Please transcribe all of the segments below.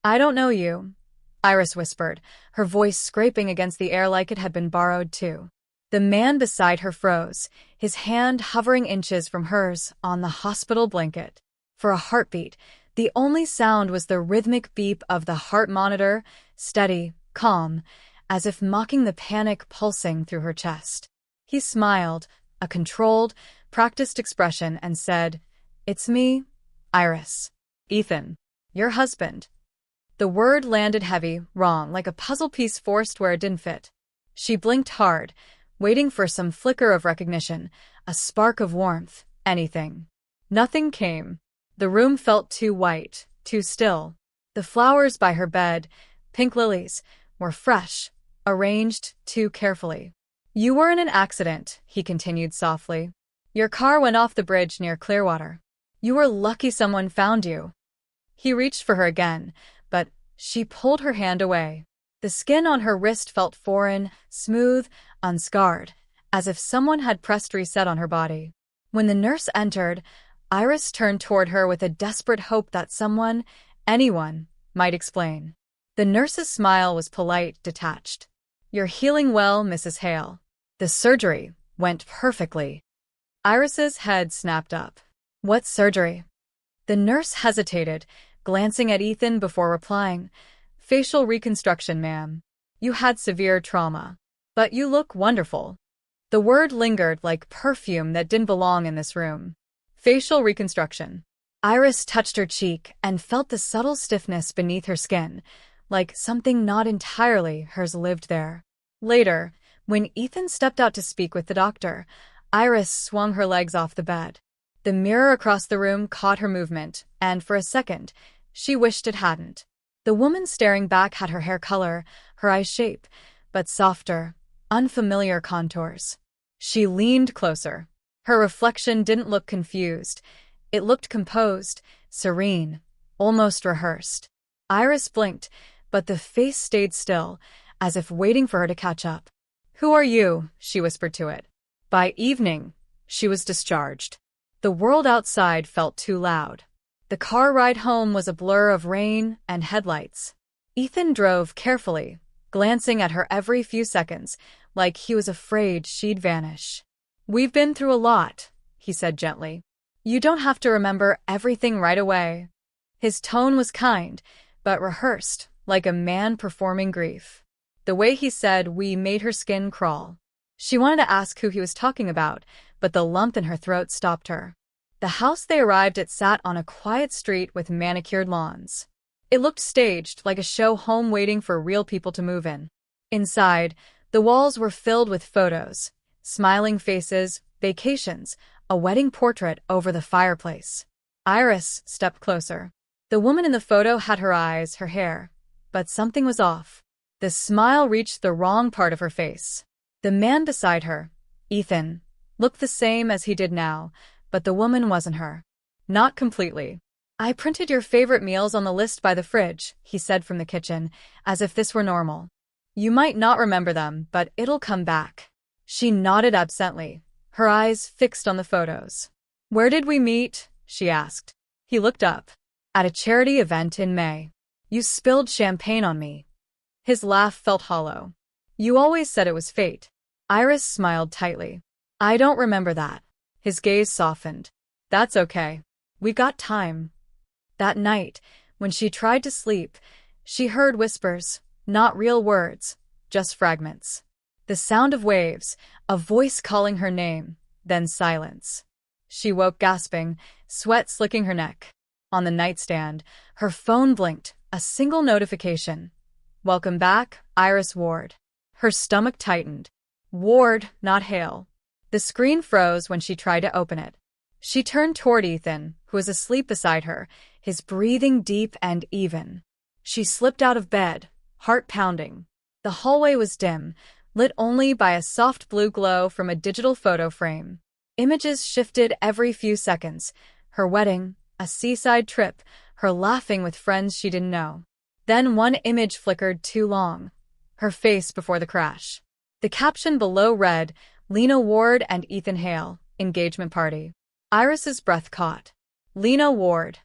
I don't know you, Iris whispered, her voice scraping against the air like it had been borrowed too. The man beside her froze, his hand hovering inches from hers on the hospital blanket. For a heartbeat, the only sound was the rhythmic beep of the heart monitor, steady, calm, as if mocking the panic pulsing through her chest. He smiled, a controlled, practiced expression, and said, "It's me, Iris. Ethan. Your husband." The word landed heavy, wrong, like a puzzle piece forced where it didn't fit. She blinked hard, waiting for some flicker of recognition, a spark of warmth, anything. Nothing came. The room felt too white, too still. The flowers by her bed, pink lilies, were fresh, arranged too carefully. "You were in an accident," he continued softly. "Your car went off the bridge near Clearwater. You were lucky someone found you." He reached for her again, but she pulled her hand away. The skin on her wrist felt foreign, smooth, unscarred, as if someone had pressed reset on her body. When the nurse entered, Iris turned toward her with a desperate hope that someone, anyone, might explain. The nurse's smile was polite, detached. "You're healing well, Mrs. Hale. The surgery went perfectly." Iris's head snapped up. "What surgery?" The nurse hesitated, glancing at Ethan before replying. "Facial reconstruction, ma'am. You had severe trauma. But you look wonderful." The word lingered like perfume that didn't belong in this room. Facial reconstruction. Iris touched her cheek and felt the subtle stiffness beneath her skin, like something not entirely hers lived there. Later, when Ethan stepped out to speak with the doctor, Iris swung her legs off the bed. The mirror across the room caught her movement, and for a second, she wished it hadn't. The woman staring back had her hair color, her eyes shape, but softer, unfamiliar contours. She leaned closer. Her reflection didn't look confused. It looked composed, serene, almost rehearsed. Iris blinked, but the face stayed still, as if waiting for her to catch up. "Who are you?" she whispered to it. By evening, she was discharged. The world outside felt too loud. The car ride home was a blur of rain and headlights. Ethan drove carefully, glancing at her every few seconds, like he was afraid she'd vanish. "We've been through a lot," he said gently. "You don't have to remember everything right away." His tone was kind, but rehearsed, like a man performing grief. The way he said "we" made her skin crawl. She wanted to ask who he was talking about, but the lump in her throat stopped her. The house they arrived at sat on a quiet street with manicured lawns. It looked staged, like a show home waiting for real people to move in. Inside, the walls were filled with photos, smiling faces, vacations, a wedding portrait over the fireplace. Iris stepped closer. The woman in the photo had her eyes, her hair, but something was off. The smile reached the wrong part of her face. The man beside her, Ethan, looked the same as he did now, but the woman wasn't her. Not completely. "I printed your favorite meals on the list by the fridge," he said from the kitchen, as if this were normal. "You might not remember them, but it'll come back." She nodded absently, her eyes fixed on the photos. "Where did we meet?" she asked. He looked up. "At a charity event in May. You spilled champagne on me." His laugh felt hollow. "You always said it was fate." Iris smiled tightly. "I don't remember that." His gaze softened. "That's okay. We got time." That night, when she tried to sleep, she heard whispers, not real words, just fragments. The sound of waves, a voice calling her name, then silence. She woke gasping, sweat slicking her neck. On the nightstand, her phone blinked, a single notification. "Welcome back, Iris Ward." Her stomach tightened. Ward, not Hale. The screen froze when she tried to open it. She turned toward Ethan, who was asleep beside her, his breathing deep and even. She slipped out of bed, heart pounding. The hallway was dim, lit only by a soft blue glow from a digital photo frame. Images shifted every few seconds. Her wedding, a seaside trip, her laughing with friends she didn't know. Then one image flickered too long. Her face before the crash. The caption below read, "Lena Ward and Ethan Hale, engagement party." Iris's breath caught. Lena Ward.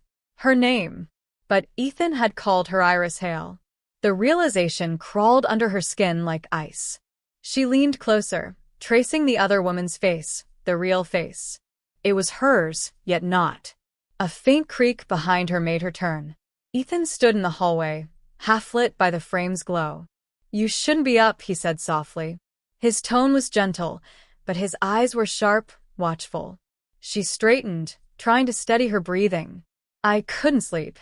Her name. But Ethan had called her Iris Hale. The realization crawled under her skin like ice. She leaned closer, tracing the other woman's face, the real face. It was hers, yet not. A faint creak behind her made her turn. Ethan stood in the hallway, half-lit by the frame's glow. "You shouldn't be up," he said softly. His tone was gentle, but his eyes were sharp, watchful. She straightened, trying to steady her breathing. "I couldn't sleep."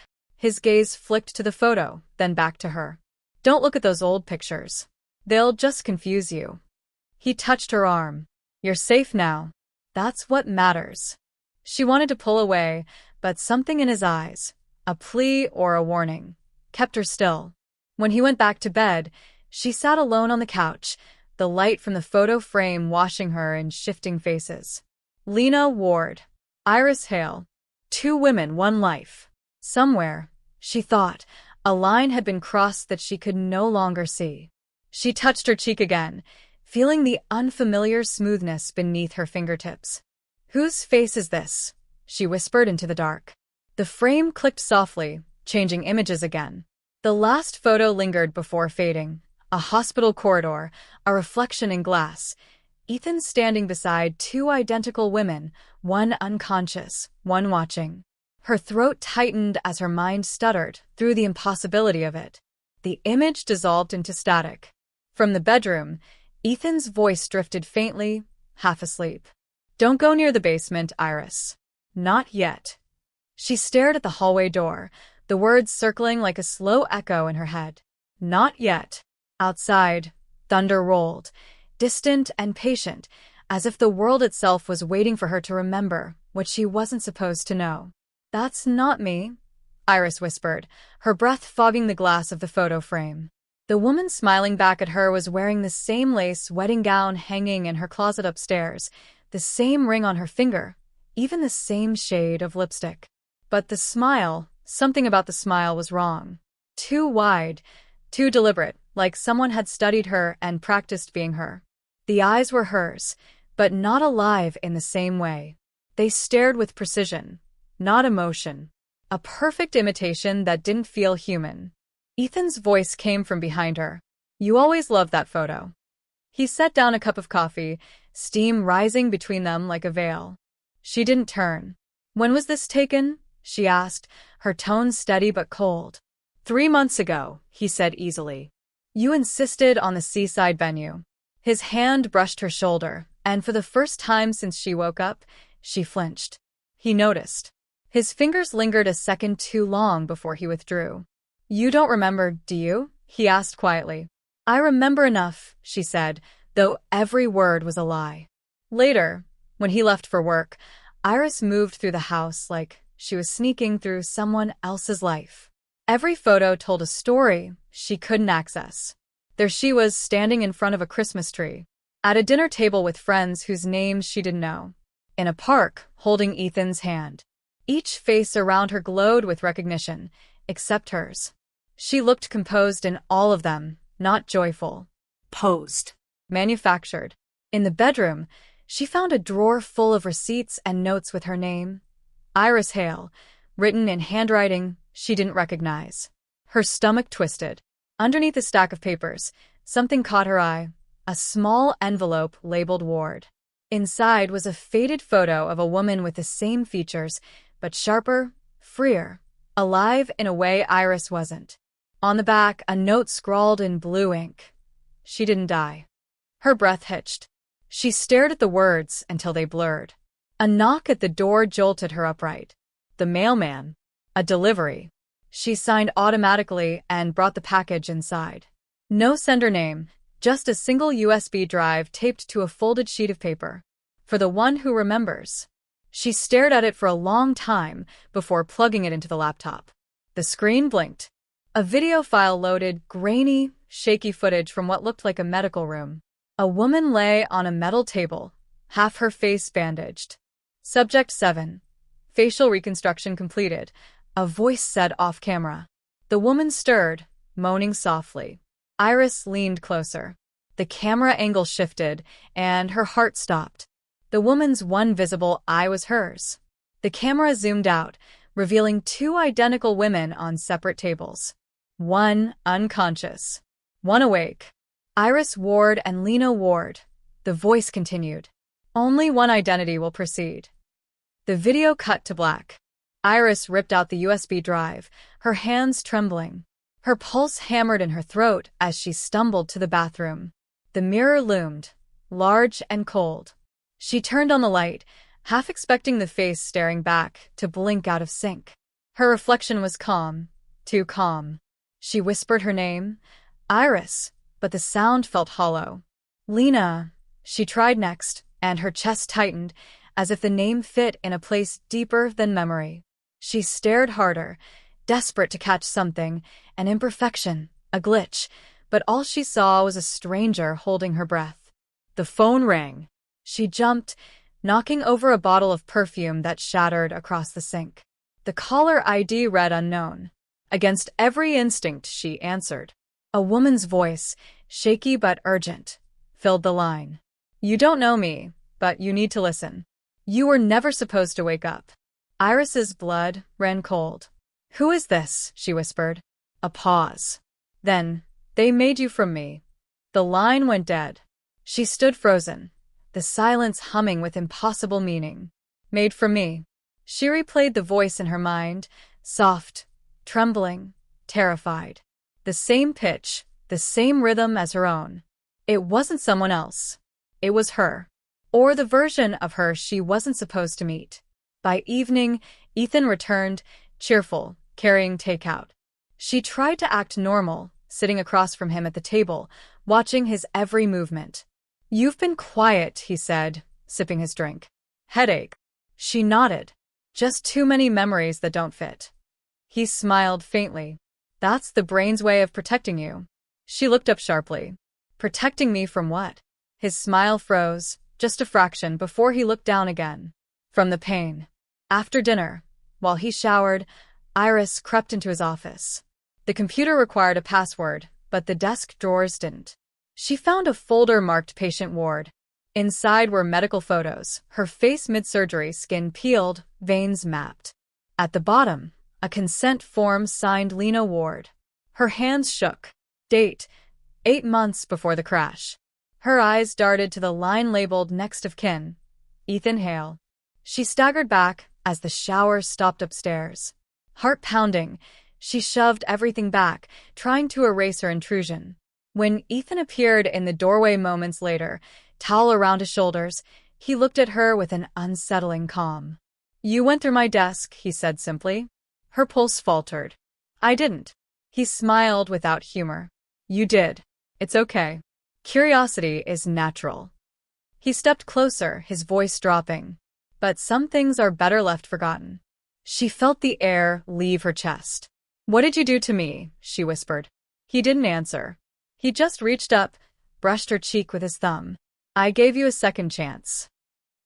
His gaze flicked to the photo, then back to her. "Don't look at those old pictures. They'll just confuse you." He touched her arm. "You're safe now. That's what matters." She wanted to pull away, but something in his eyes, a plea or a warning, kept her still. When he went back to bed, she sat alone on the couch, the light from the photo frame washing her in shifting faces. Lena, Ward, Iris Hale. 2 women, 1 life. Somewhere, she thought, a line had been crossed that she could no longer see. She touched her cheek again, feeling the unfamiliar smoothness beneath her fingertips. "Whose face is this?" she whispered into the dark. The frame clicked softly, changing images again. The last photo lingered before fading. A hospital corridor, a reflection in glass. Ethan standing beside 2 identical women, one unconscious, one watching. Her throat tightened as her mind stuttered through the impossibility of it. The image dissolved into static. From the bedroom, Ethan's voice drifted faintly, half asleep. "Don't go near the basement, Iris. Not yet." She stared at the hallway door, the words circling like a slow echo in her head. Not yet. Outside, thunder rolled, distant and patient, as if the world itself was waiting for her to remember what she wasn't supposed to know. "That's not me," Iris whispered, her breath fogging the glass of the photo frame. The woman smiling back at her was wearing the same lace wedding gown hanging in her closet upstairs, the same ring on her finger, even the same shade of lipstick. But the smile, something about the smile was wrong. Too wide, too deliberate, like someone had studied her and practiced being her. The eyes were hers, but not alive in the same way. They stared with precision, not emotion. A perfect imitation that didn't feel human. Ethan's voice came from behind her. "You always loved that photo." He set down a cup of coffee, steam rising between them like a veil. She didn't turn. "When was this taken?" she asked, her tone steady but cold. 3 months ago, he said easily. "You insisted on the seaside venue." His hand brushed her shoulder, and for the first time since she woke up, she flinched. He noticed. His fingers lingered a second too long before he withdrew. "You don't remember, do you?" he asked quietly. "I remember enough," she said, though every word was a lie. Later, when he left for work, Iris moved through the house like she was sneaking through someone else's life. Every photo told a story she couldn't access. There she was standing in front of a Christmas tree, at a dinner table with friends whose names she didn't know, in a park holding Ethan's hand. Each face around her glowed with recognition, except hers. She looked composed in all of them, not joyful. Posed. Manufactured. In the bedroom, she found a drawer full of receipts and notes with her name, Iris Hale, written in handwriting she didn't recognize. Her stomach twisted. Underneath a stack of papers, something caught her eye, a small envelope labeled Ward. Inside was a faded photo of a woman with the same features, but sharper, freer, alive in a way Iris wasn't. On the back, a note scrawled in blue ink. She didn't die. Her breath hitched. She stared at the words until they blurred. A knock at the door jolted her upright. The mailman. A delivery. She signed automatically and brought the package inside. No sender name, just a single USB drive taped to a folded sheet of paper. For the one who remembers. She stared at it for a long time before plugging it into the laptop. The screen blinked. A video file loaded, grainy, shaky footage from what looked like a medical room. A woman lay on a metal table, half her face bandaged. Subject 7. Facial reconstruction completed, a voice said off camera. The woman stirred, moaning softly. Iris leaned closer. The camera angle shifted, and her heart stopped. The woman's one visible eye was hers. The camera zoomed out, revealing two identical women on separate tables. One unconscious, one awake. Iris Ward and Lena Ward. The voice continued. Only one identity will proceed. The video cut to black. Iris ripped out the USB drive, her hands trembling. Her pulse hammered in her throat as she stumbled to the bathroom. The mirror loomed, large and cold. She turned on the light, half expecting the face staring back to blink out of sync. Her reflection was calm, too calm. She whispered her name, Iris, but the sound felt hollow. Lena, she tried next, and her chest tightened, as if the name fit in a place deeper than memory. She stared harder, desperate to catch something, an imperfection, a glitch, but all she saw was a stranger holding her breath. The phone rang. She jumped, knocking over a bottle of perfume that shattered across the sink. The caller ID read unknown. Against every instinct, she answered. A woman's voice, shaky but urgent, filled the line. You don't know me, but you need to listen. You were never supposed to wake up. Iris's blood ran cold. Who is this? She whispered. A pause. Then, they made you from me. The line went dead. She stood frozen, the silence humming with impossible meaning. Made from me. She replayed the voice in her mind, soft, trembling, terrified. The same pitch, the same rhythm as her own. It wasn't someone else. It was her. Or the version of her she wasn't supposed to meet. By evening, Ethan returned, cheerful, carrying takeout. She tried to act normal, sitting across from him at the table, watching his every movement. You've been quiet, he said, sipping his drink. Headache. She nodded. Just too many memories that don't fit. He smiled faintly. That's the brain's way of protecting you. She looked up sharply. Protecting me from what? His smile froze, just a fraction before he looked down again. From the pain. After dinner, while he showered, Iris crept into his office. The computer required a password, but the desk drawers didn't. She found a folder marked Patient Ward. Inside were medical photos, her face mid-surgery, skin peeled, veins mapped. At the bottom, a consent form signed Lena Ward. Her hands shook. Date: 8 months before the crash. Her eyes darted to the line labeled next of kin, Ethan Hale. She staggered back as the shower stopped upstairs. Heart pounding, she shoved everything back, trying to erase her intrusion. When Ethan appeared in the doorway moments later, towel around his shoulders, he looked at her with an unsettling calm. You went through my desk, he said simply. Her pulse faltered. I didn't. He smiled without humor. You did. It's okay. Curiosity is natural. He stepped closer, his voice dropping. But some things are better left forgotten. She felt the air leave her chest. What did you do to me? She whispered. He didn't answer. He just reached up, brushed her cheek with his thumb. I gave you a second chance.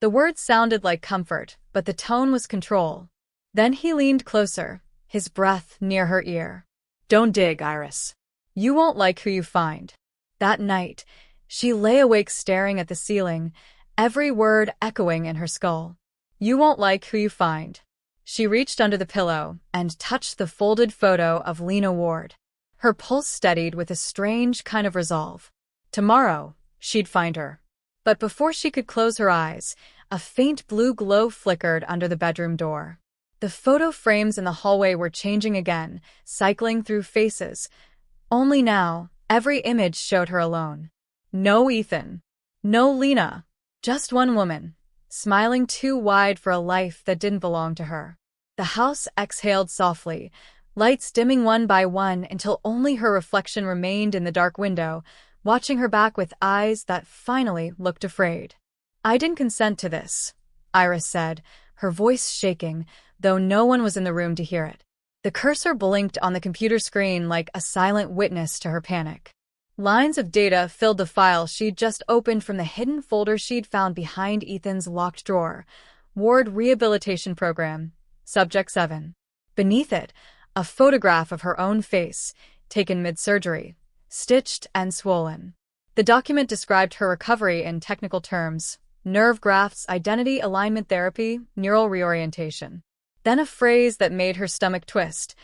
The words sounded like comfort, but the tone was control. Then he leaned closer, his breath near her ear. Don't dig, Iris. You won't like who you find. That night, she lay awake staring at the ceiling, every word echoing in her skull. You won't like who you find. She reached under the pillow and touched the folded photo of Lena Ward. Her pulse steadied with a strange kind of resolve. Tomorrow, she'd find her. But before she could close her eyes, a faint blue glow flickered under the bedroom door. The photo frames in the hallway were changing again, cycling through faces. Only now, every image showed her alone. No Ethan. No Lena. Just one woman, smiling too wide for a life that didn't belong to her. The house exhaled softly, lights dimming one by one until only her reflection remained in the dark window, watching her back with eyes that finally looked afraid. I didn't consent to this, Iris said, her voice shaking, though no one was in the room to hear it. The cursor blinked on the computer screen like a silent witness to her panic. Lines of data filled the file she'd just opened from the hidden folder she'd found behind Ethan's locked drawer. Ward Rehabilitation Program, Subject 7. Beneath it, a photograph of her own face, taken mid-surgery, stitched and swollen. The document described her recovery in technical terms: nerve grafts, identity alignment therapy, neural reorientation. Then a phrase that made her stomach twist.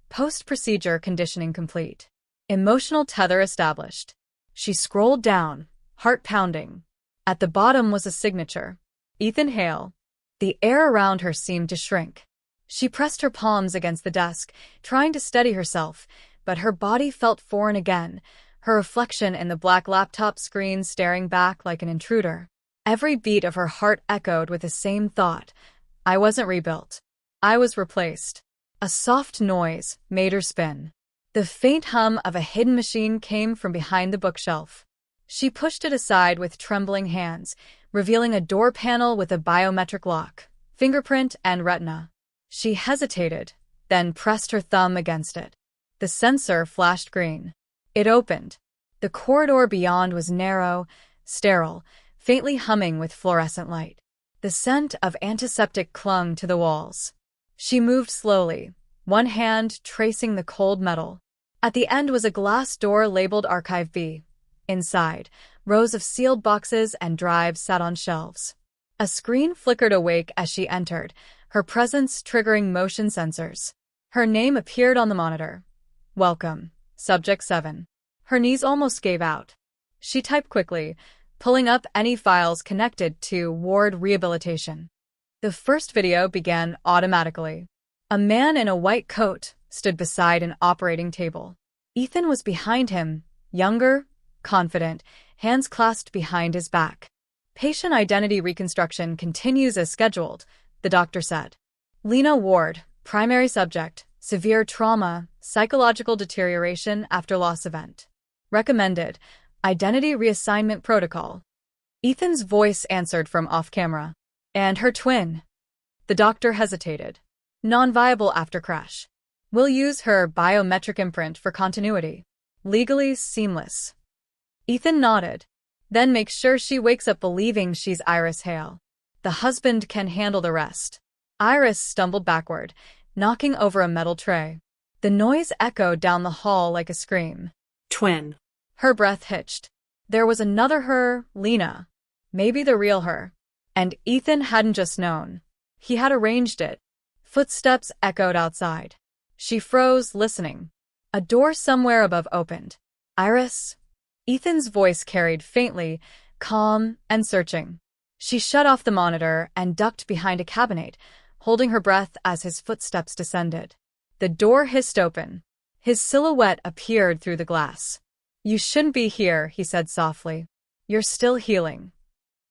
Post-procedure conditioning complete. Emotional tether established. She scrolled down, heart pounding. At the bottom was a signature. Ethan Hale. The air around her seemed to shrink. She pressed her palms against the desk, trying to steady herself, but her body felt foreign again, her reflection in the black laptop screen staring back like an intruder. Every beat of her heart echoed with the same thought. I wasn't rebuilt. I was replaced. A soft noise made her spin. The faint hum of a hidden machine came from behind the bookshelf. She pushed it aside with trembling hands, revealing a door panel with a biometric lock, fingerprint, and retina. She hesitated, then pressed her thumb against it. The sensor flashed green. It opened. The corridor beyond was narrow, sterile, faintly humming with fluorescent light. The scent of antiseptic clung to the walls. She moved slowly, one hand tracing the cold metal. At the end was a glass door labeled Archive B. Inside, rows of sealed boxes and drives sat on shelves. A screen flickered awake as she entered, her presence triggering motion sensors. Her name appeared on the monitor. Welcome, Subject 7. Her knees almost gave out. She typed quickly, pulling up any files connected to Ward Rehabilitation. The first video began automatically. A man in a white coat stood beside an operating table. Ethan was behind him, younger, confident, hands clasped behind his back. Patient identity reconstruction continues as scheduled, the doctor said. Lena Ward, primary subject, severe trauma, psychological deterioration after loss event. Recommended, identity reassignment protocol. Ethan's voice answered from off-camera. And her twin. The doctor hesitated. Non-viable after crash. We'll use her biometric imprint for continuity. Legally seamless. Ethan nodded. Then make sure she wakes up believing she's Iris Hale. The husband can handle the rest. Iris stumbled backward, knocking over a metal tray. The noise echoed down the hall like a scream. Twin. Her breath hitched. There was another her, Lena. Maybe the real her. And Ethan hadn't just known. He had arranged it. Footsteps echoed outside. She froze, listening. A door somewhere above opened. Iris? Ethan's voice carried faintly, calm and searching. She shut off the monitor and ducked behind a cabinet, holding her breath as his footsteps descended. The door hissed open. His silhouette appeared through the glass. You shouldn't be here, he said softly. You're still healing.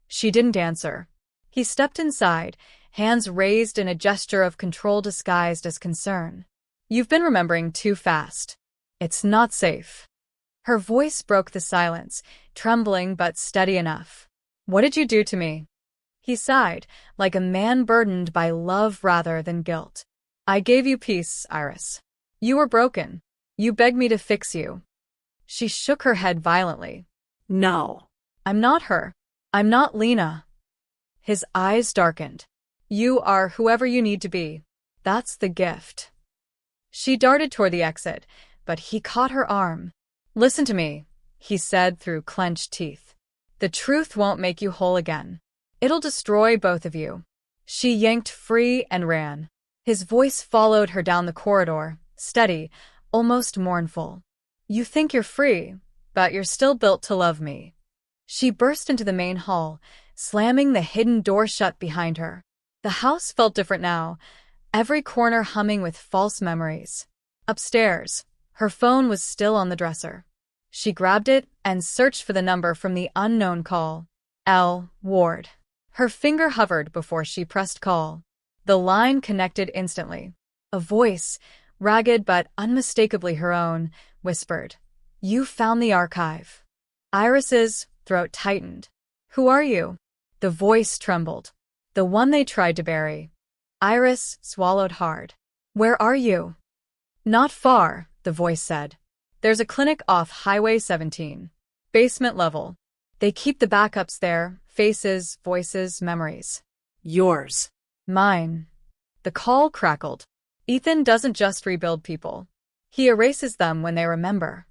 She didn't answer. He stepped inside, hands raised in a gesture of control disguised as concern. You've been remembering too fast. It's not safe. Her voice broke the silence, trembling but steady enough. What did you do to me? He sighed, like a man burdened by love rather than guilt. I gave you peace, Iris. You were broken. You begged me to fix you. She shook her head violently. No. I'm not her. I'm not Lena. His eyes darkened. You are whoever you need to be. That's the gift. She darted toward the exit, but he caught her arm. Listen to me, he said through clenched teeth. The truth won't make you whole again. It'll destroy both of you. She yanked free and ran. His voice followed her down the corridor, steady, almost mournful. You think you're free, but you're still built to love me. She burst into the main hall, slamming the hidden door shut behind her. The house felt different now, every corner humming with false memories. Upstairs, her phone was still on the dresser. She grabbed it and searched for the number from the unknown call. L. Ward. Her finger hovered before she pressed call. The line connected instantly. A voice, ragged but unmistakably her own, whispered, You found the archive. Iris's throat tightened. Who are you? The voice trembled. The one they tried to bury. Iris swallowed hard. Where are you? Not far, the voice said. There's a clinic off Highway 17. Basement level. They keep the backups there, faces, voices, memories. Yours. Mine. The call crackled. Ethan doesn't just rebuild people. He erases them when they remember.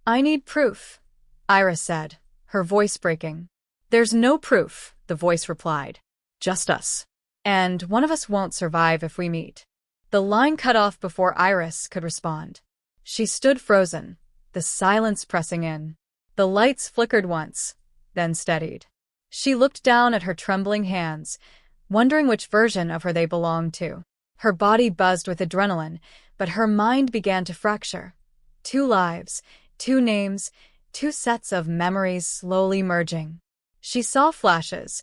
I need proof, Iris said, her voice breaking. There's no proof, the voice replied. Just us. And one of us won't survive if we meet. The line cut off before Iris could respond. She stood frozen, the silence pressing in. The lights flickered once, then steadied. She looked down at her trembling hands, wondering which version of her they belonged to. Her body buzzed with adrenaline, but her mind began to fracture. 2 lives, 2 names, 2 sets of memories slowly merging. She saw flashes: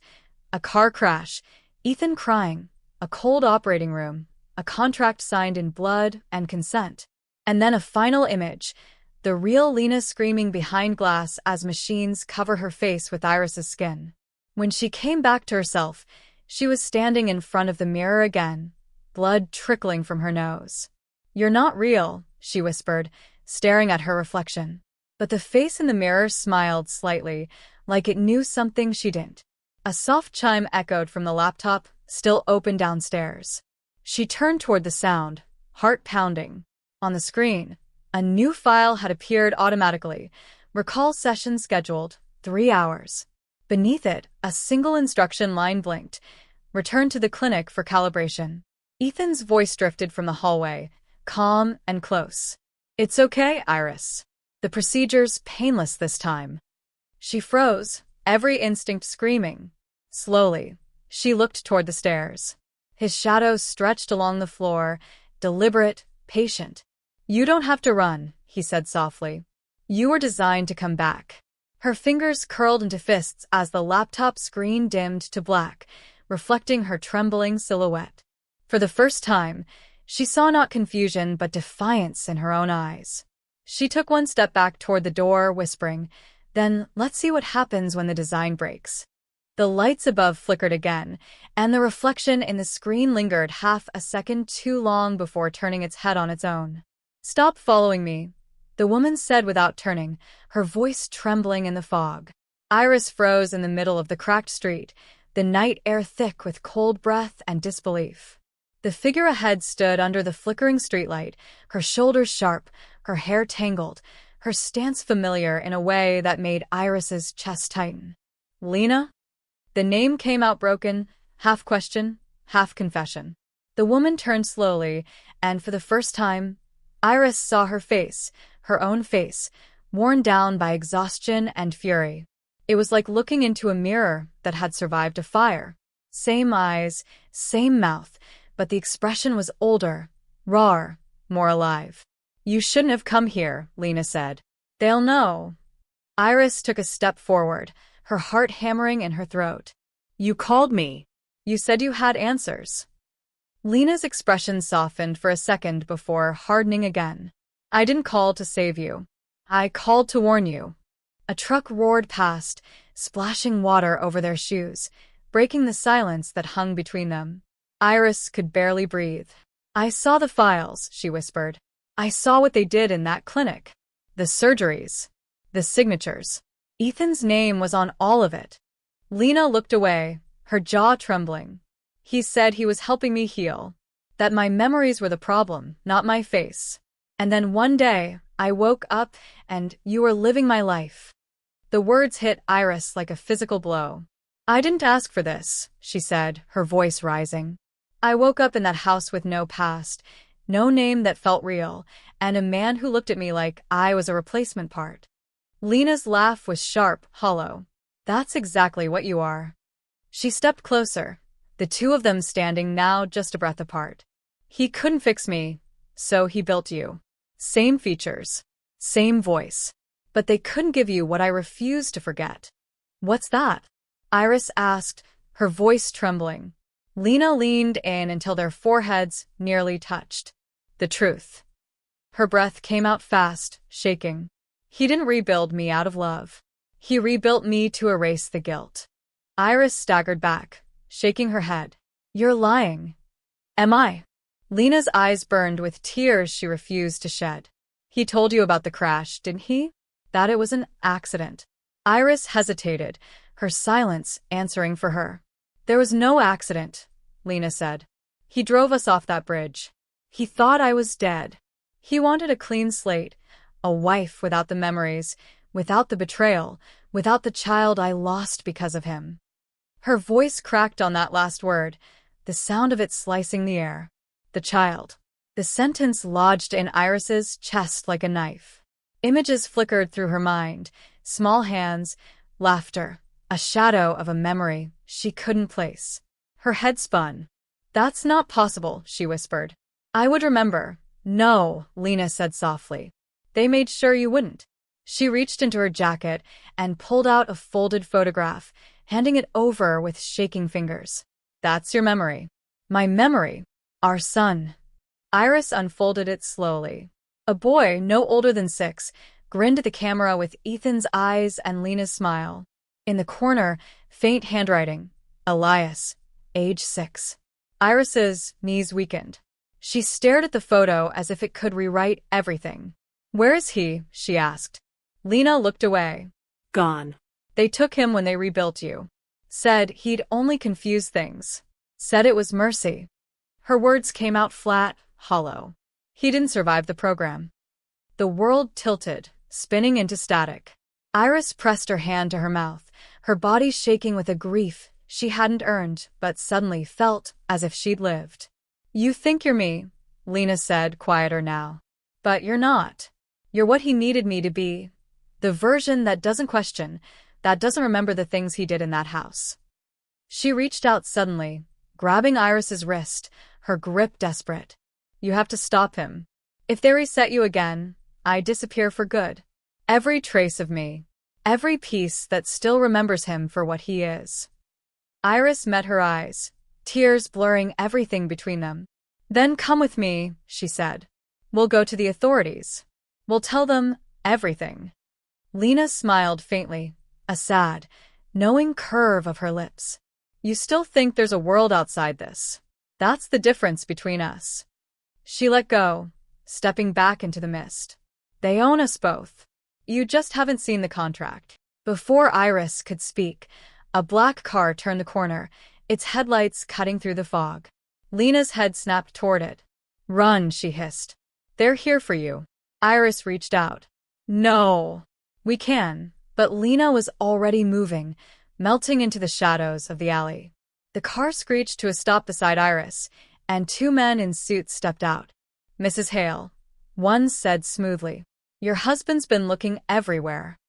a car crash, Ethan crying, a cold operating room, a contract signed in blood and consent. And then a final image, the real Lena screaming behind glass as machines cover her face with Iris's skin. When she came back to herself, she was standing in front of the mirror again, blood trickling from her nose. "You're not real," she whispered, staring at her reflection. But the face in the mirror smiled slightly, like it knew something she didn't. A soft chime echoed from the laptop, still open downstairs. She turned toward the sound, heart pounding. On the screen, a new file had appeared automatically. Recall session scheduled, 3 hours. Beneath it, a single instruction line blinked. Return to the clinic for calibration. Ethan's voice drifted from the hallway, calm and close. "It's okay, Iris. The procedure's painless this time." She froze, every instinct screaming. Slowly, she looked toward the stairs. His shadow stretched along the floor, deliberate, patient. "You don't have to run," he said softly. "You were designed to come back." Her fingers curled into fists as the laptop screen dimmed to black, reflecting her trembling silhouette. For the first time, she saw not confusion but defiance in her own eyes. She took one step back toward the door, whispering, "Then let's see what happens when the design breaks." The lights above flickered again, and the reflection in the screen lingered half a second too long before turning its head on its own. "Stop following me," the woman said without turning, her voice trembling in the fog. Iris froze in the middle of the cracked street, the night air thick with cold breath and disbelief. The figure ahead stood under the flickering streetlight, her shoulders sharp, her hair tangled, her stance familiar in a way that made Iris's chest tighten. "Lena?" The name came out broken, half question, half confession. The woman turned slowly, and for the first time, Iris saw her face, her own face, worn down by exhaustion and fury. It was like looking into a mirror that had survived a fire. Same eyes, same mouth, but the expression was older, rawer, more alive. "You shouldn't have come here," Lena said. "They'll know." Iris took a step forward, her heart hammering in her throat. "You called me. You said you had answers." Lena's expression softened for a second before hardening again. "I didn't call to save you. I called to warn you." A truck roared past, splashing water over their shoes, breaking the silence that hung between them. Iris could barely breathe. "I saw the files," she whispered. "I saw what they did in that clinic. The surgeries. The signatures. Ethan's name was on all of it." Lena looked away, her jaw trembling. "He said he was helping me heal. That my memories were the problem, not my face. And then one day, I woke up and you were living my life." The words hit Iris like a physical blow. "I didn't ask for this," she said, her voice rising. "I woke up in that house with no past, no name that felt real, and a man who looked at me like I was a replacement part." Lena's laugh was sharp, hollow. "That's exactly what you are." She stepped closer, the two of them standing now just a breath apart. "He couldn't fix me, so he built you. Same features, same voice. But they couldn't give you what I refuse to forget." "What's that?" Iris asked, her voice trembling. Lena leaned in until their foreheads nearly touched. "The truth." Her breath came out fast, shaking. "He didn't rebuild me out of love. He rebuilt me to erase the guilt." Iris staggered back, shaking her head. "You're lying." "Am I?" Lena's eyes burned with tears she refused to shed. "He told you about the crash, didn't he? That it was an accident." Iris hesitated, her silence answering for her. "There was no accident," Lena said. "He drove us off that bridge. He thought I was dead. He wanted a clean slate, a wife without the memories, without the betrayal, without the child I lost because of him." Her voice cracked on that last word, the sound of it slicing the air. The child. The sentence lodged in Iris's chest like a knife. Images flickered through her mind, small hands, laughter, a shadow of a memory she couldn't place. Her head spun. "That's not possible," she whispered. "I would remember." "No," Lena said softly. "They made sure you wouldn't." She reached into her jacket and pulled out a folded photograph, handing it over with shaking fingers. "That's your memory." "My memory? Our son." Iris unfolded it slowly. A boy, no older than 6, grinned at the camera with Ethan's eyes and Lena's smile. In the corner, faint handwriting. Elias, age 6. Iris's knees weakened. She stared at the photo as if it could rewrite everything. "Where is he?" she asked. Lena looked away. Gone. "They took him when they rebuilt you. Said he'd only confuse things. Said it was mercy." Her words came out flat, hollow. "He didn't survive the program." The world tilted, spinning into static. Iris pressed her hand to her mouth, her body shaking with a grief she hadn't earned but suddenly felt as if she'd lived. "You think you're me," Lena said, quieter now. "But you're not. You're what he needed me to be. The version that doesn't question, that doesn't remember the things he did in that house." She reached out suddenly, grabbing Iris's wrist, her grip desperate. "You have to stop him. If they reset you again, I disappear for good. Every trace of me. Every piece that still remembers him for what he is." Iris met her eyes, tears blurring everything between them. "Then come with me," she said. "We'll go to the authorities. We'll tell them everything." Lena smiled faintly, a sad, knowing curve of her lips. "You still think there's a world outside this. That's the difference between us." She let go, stepping back into the mist. "They own us both. You just haven't seen the contract." Before Iris could speak, a black car turned the corner, its headlights cutting through the fog. Lena's head snapped toward it. "Run," she hissed. "They're here for you." Iris reached out. "No. We can." But Lena was already moving, melting into the shadows of the alley. The car screeched to a stop beside Iris, and 2 men in suits stepped out. "Mrs. Hale," one said smoothly, "your husband's been looking everywhere."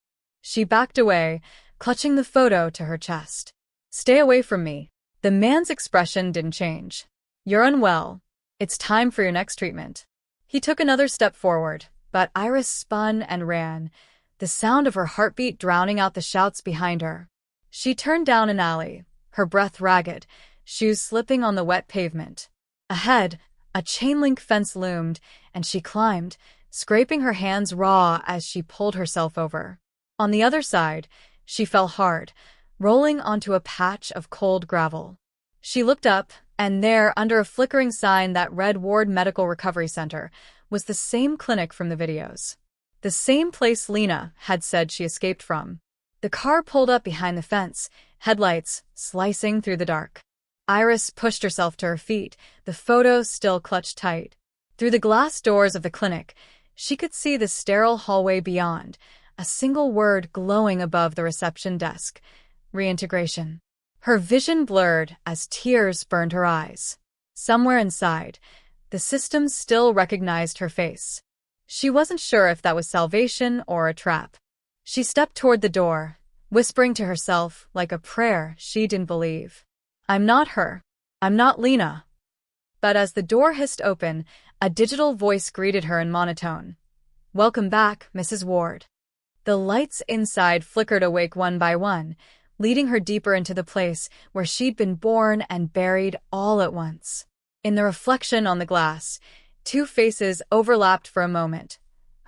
She backed away, clutching the photo to her chest. "Stay away from me." The man's expression didn't change. "You're unwell. It's time for your next treatment." He took another step forward, but Iris spun and ran, the sound of her heartbeat drowning out the shouts behind her. She turned down an alley, her breath ragged, shoes slipping on the wet pavement. Ahead, a chain-link fence loomed, and she climbed, scraping her hands raw as she pulled herself over. On the other side, she fell hard, rolling onto a patch of cold gravel. She looked up, and there, under a flickering sign that read Ward Medical Recovery Center, was the same clinic from the videos. The same place Lena had said she escaped from. The car pulled up behind the fence, headlights slicing through the dark. Iris pushed herself to her feet, the photo still clutched tight. Through the glass doors of the clinic, she could see the sterile hallway beyond, a single word glowing above the reception desk: reintegration. Her vision blurred as tears burned her eyes. Somewhere inside, the system still recognized her face. She wasn't sure if that was salvation or a trap. She stepped toward the door, whispering to herself like a prayer she didn't believe. "I'm not her. I'm not Lena." But as the door hissed open, a digital voice greeted her in monotone. "Welcome back, Mrs. Ward." The lights inside flickered awake one by one, leading her deeper into the place where she'd been born and buried all at once. In the reflection on the glass, 2 faces overlapped for a moment,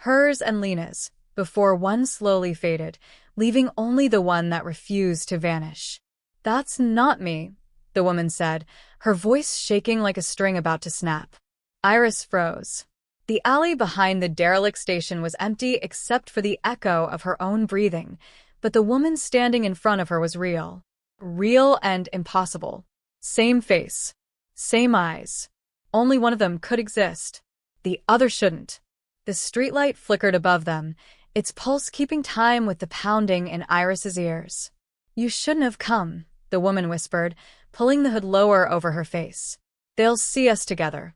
hers and Lena's, before one slowly faded, leaving only the one that refused to vanish. "That's not me," the woman said, her voice shaking like a string about to snap. Iris froze. The alley behind the derelict station was empty except for the echo of her own breathing, but the woman standing in front of her was real. Real and impossible. Same face. Same eyes. Only one of them could exist. The other shouldn't. The streetlight flickered above them, its pulse keeping time with the pounding in Iris's ears. "You shouldn't have come," the woman whispered, pulling the hood lower over her face. "They'll see us together."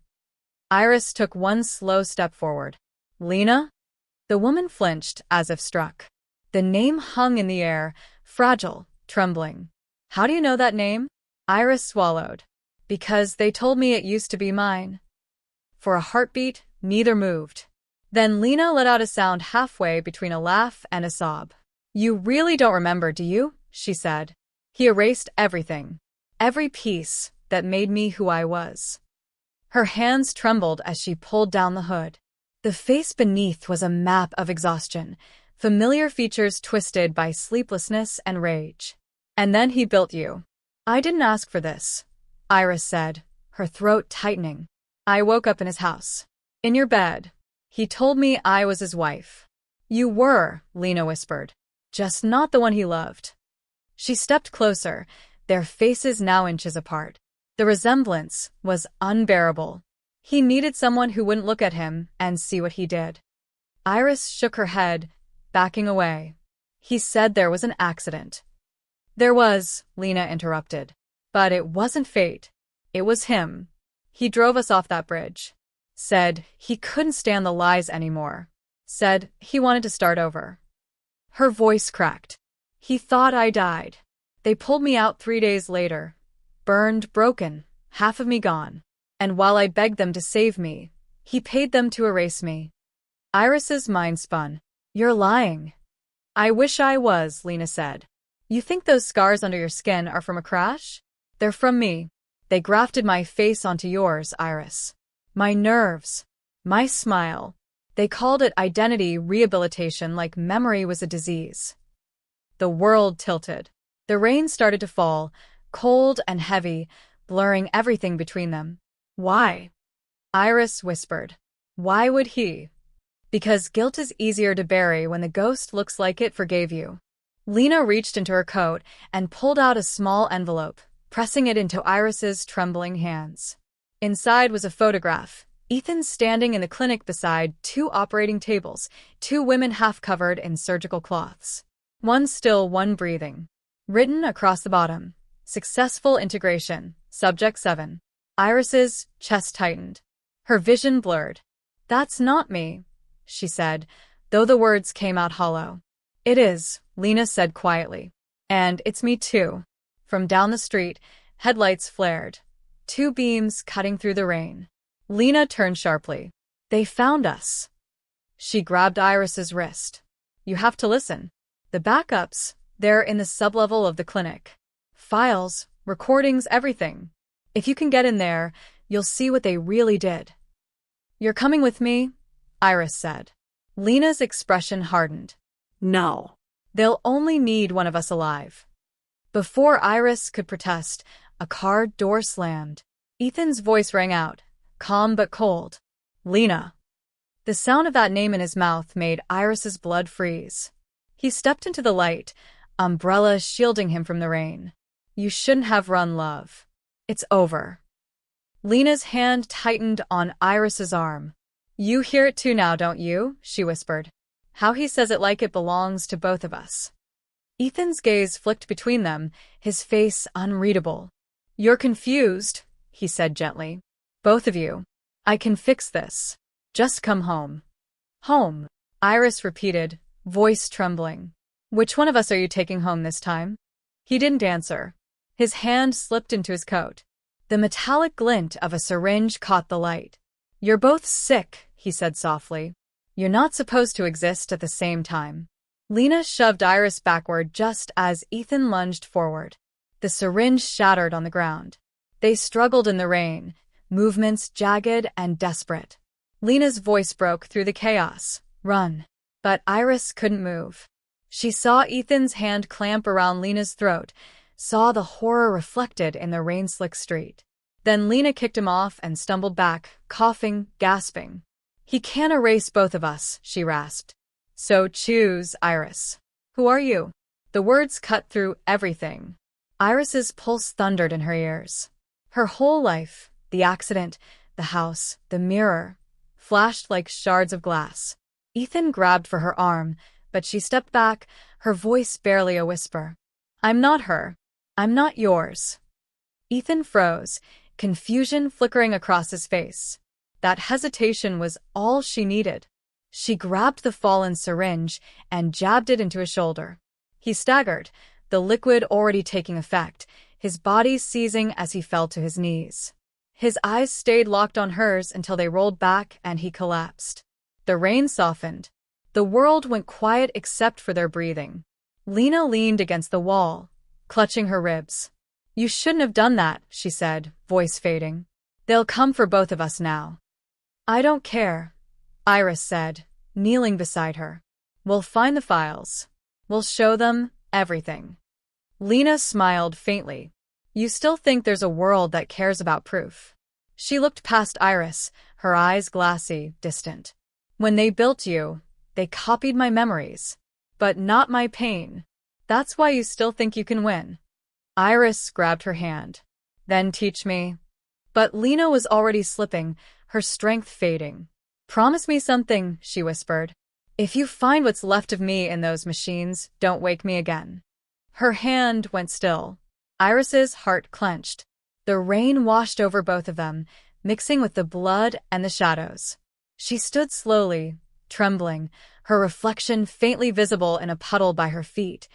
Iris took one slow step forward. "Lena?" The woman flinched, as if struck. The name hung in the air, fragile, trembling. "How do you know that name?" Iris swallowed. "Because they told me it used to be mine." For a heartbeat, neither moved. Then Lena let out a sound halfway between a laugh and a sob. "You really don't remember, do you?" she said. "He erased everything. Every piece that made me who I was." Her hands trembled as she pulled down the hood. The face beneath was a map of exhaustion, familiar features twisted by sleeplessness and rage. "And then he built you." "I didn't ask for this," Iris said, her throat tightening. "I woke up in his house. In your bed. He told me I was his wife." "You were," Lena whispered. "Just not the one he loved." She stepped closer, their faces now inches apart. The resemblance was unbearable. He needed someone who wouldn't look at him and see what he did. Iris shook her head, backing away. "He said there was an accident." "There was," Lena interrupted. "But it wasn't fate. It was him. He drove us off that bridge. Said he couldn't stand the lies anymore. Said he wanted to start over." Her voice cracked. "He thought I died. They pulled me out 3 days later. Burned, broken, half of me gone. And while I begged them to save me, he paid them to erase me." Iris's mind spun. "You're lying." "I wish I was," Lena said. "You think those scars under your skin are from a crash? They're from me. They grafted my face onto yours, Iris. My nerves. My smile. They called it identity rehabilitation, like memory was a disease." The world tilted. The rain started to fall, cold and heavy, blurring everything between them. "Why?" Iris whispered. "Why would he?" "Because guilt is easier to bury when the ghost looks like it forgave you." Lena reached into her coat and pulled out a small envelope, pressing it into Iris's trembling hands. Inside was a photograph. Ethan standing in the clinic beside 2 operating tables, 2 women half-covered in surgical cloths. One still, one breathing. Written across the bottom, "Successful integration, subject 7. Iris's chest tightened. Her vision blurred. "That's not me," she said, though the words came out hollow. "It is," Lena said quietly. "And it's me too." From down the street, headlights flared. 2 beams cutting through the rain. Lena turned sharply. "They found us." She grabbed Iris's wrist. "You have to listen. The backups, they're in the sublevel of the clinic. Files, recordings, everything. If you can get in there, you'll see what they really did." "You're coming with me?" Iris said. Lena's expression hardened. No. "They'll only need one of us alive." Before Iris could protest, a car door slammed. Ethan's voice rang out, calm but cold. "Lena." The sound of that name in his mouth made Iris's blood freeze. He stepped into the light, umbrella shielding him from the rain. "You shouldn't have run, love. It's over." Lena's hand tightened on Iris's arm. "You hear it too now, don't you?" she whispered. "How he says it like it belongs to both of us." Ethan's gaze flicked between them, his face unreadable. "You're confused," he said gently. "Both of you. I can fix this. Just come home." "Home," Iris repeated, voice trembling. "Which one of us are you taking home this time?" He didn't answer. His hand slipped into his coat. The metallic glint of a syringe caught the light. "You're both sick," he said softly. "You're not supposed to exist at the same time." Lena shoved Iris backward just as Ethan lunged forward. The syringe shattered on the ground. They struggled in the rain, movements jagged and desperate. Lena's voice broke through the chaos. "Run." But Iris couldn't move. She saw Ethan's hand clamp around Lena's throat, saw the horror reflected in the rain-slick street. Then Lena kicked him off and stumbled back, coughing, gasping. "He can't erase both of us," she rasped. "So choose, Iris. Who are you?" The words cut through everything. Iris's pulse thundered in her ears. Her whole life, the accident, the house, the mirror, flashed like shards of glass. Ethan grabbed for her arm, but she stepped back, her voice barely a whisper. "I'm not her. I'm not yours." Ethan froze, confusion flickering across his face. That hesitation was all she needed. She grabbed the fallen syringe and jabbed it into his shoulder. He staggered, the liquid already taking effect, his body seizing as he fell to his knees. His eyes stayed locked on hers until they rolled back and he collapsed. The rain softened. The world went quiet except for their breathing. Lena leaned against the wall, clutching her ribs. "You shouldn't have done that," she said, voice fading. "They'll come for both of us now." "I don't care," Iris said, kneeling beside her. "We'll find the files. We'll show them everything." Lena smiled faintly. "You still think there's a world that cares about proof?" She looked past Iris, her eyes glassy, distant. "When they built you, they copied my memories. But not my pain. That's why you still think you can win." Iris grabbed her hand. "Then teach me." But Lena was already slipping, her strength fading. "Promise me something," she whispered. "If you find what's left of me in those machines, don't wake me again." Her hand went still. Iris's heart clenched. The rain washed over both of them, mixing with the blood and the shadows. She stood slowly, trembling, her reflection faintly visible in a puddle by her feet.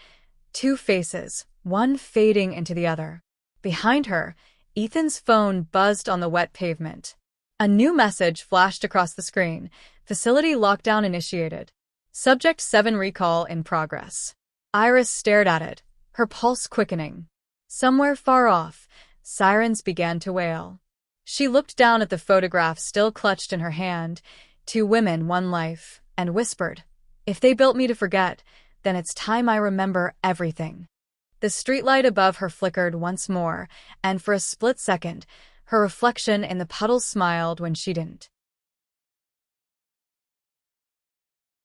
Two faces, one fading into the other. Behind her, Ethan's phone buzzed on the wet pavement. A new message flashed across the screen. Facility lockdown initiated. Subject 7 recall in progress. Iris stared at it, her pulse quickening. Somewhere far off, sirens began to wail. She looked down at the photograph still clutched in her hand, 2 women, 1 life, and whispered, "If they built me to forget, then it's time I remember everything." The streetlight above her flickered once more, and for a split second, her reflection in the puddle smiled when she didn't.